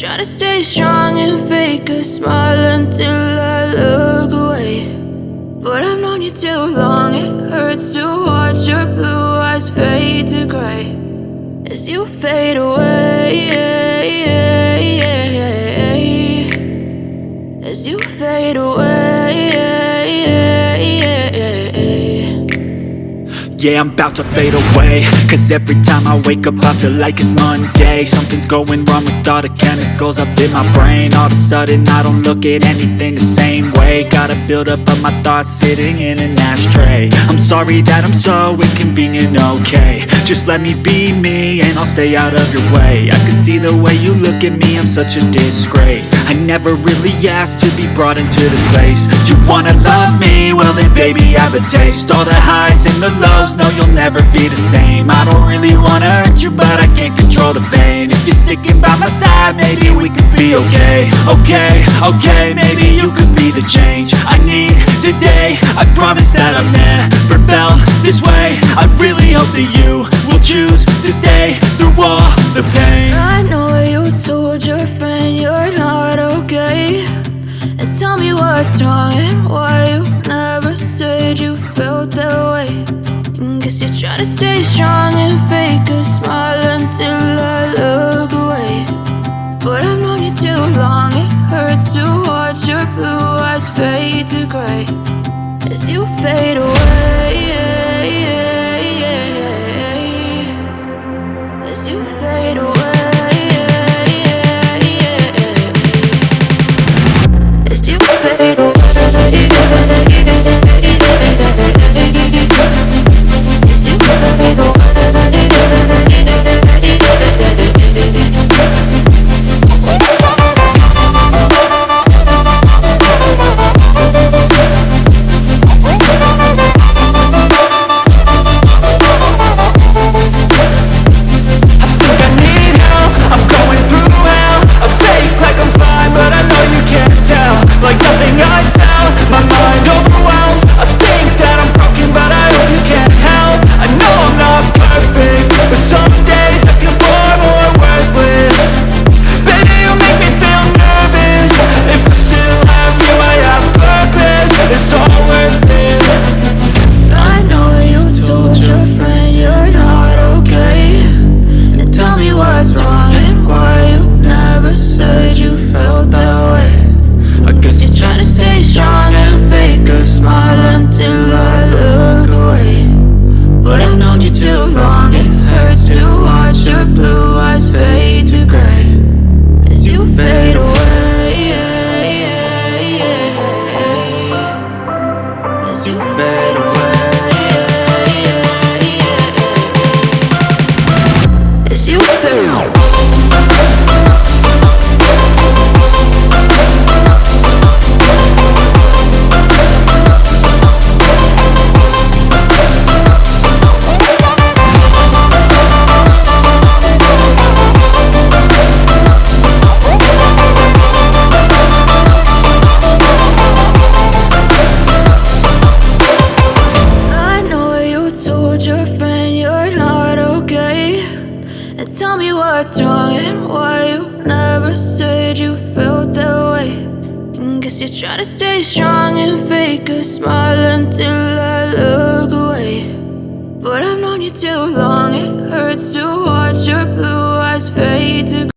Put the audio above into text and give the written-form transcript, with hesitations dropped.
try to stay strong and fake a smile until I look away. But I've known you too long, it hurts to watch your blue eyes fade to gray as you fade away, as you fade away. Yeah, I'm about to fade away, cause every time I wake up I feel like it's Monday. Something's going wrong with all the chemicals up in my brain. All of a sudden I don't look at anything the same way. Got a buildup of my thoughts sitting in an ashtray. I'm sorry that I'm so inconvenient, okay. Just let me be me and I'll stay out of your way. I can see the way you look at me, I'm such a disgrace. I never really asked to be brought into this place. You wanna love me? Well then baby I have a taste. All the highs and the lows, no, you'll never be the same. I don't really wanna hurt you, but I can't control the pain. If you're sticking by my side, maybe we could be okay. Okay, maybe you could be the change I need today. I promise that I've never felt this way. I really hope that you will choose to stay through all the pain. I know you told your friend you're not okay, and tell me what's wrong and why you never said you felt that way. Guess you're trying to stay strong and fake a smile until I look away. But I've known you too long, it hurts to watch your blue eyes fade to gray as you fade away, as you fade away, as you fade away. Like nothing I felt, my mind overwhelms. I think that I'm broken, but I hope you can't help. I know I'm not perfect, but some days I feel far more worthless. Baby, you make me feel nervous. If I still have you, I have purpose. It's all worth it. I know you told your friend you're not okay, and tell me what's wrong and why you never said you felt that way. I guess you're trying to stay strong and fake a smile until I look away. But I've known you too long, it hurts to watch your blue eyes fade to gray as you fade away, as you fade away, as you fade away. Your friend you're not okay, and tell me what's wrong and why you never said you felt that way. Guess you're trying to stay strong and fake a smile until I look away. But I've known you too long, it hurts to watch your blue eyes fade to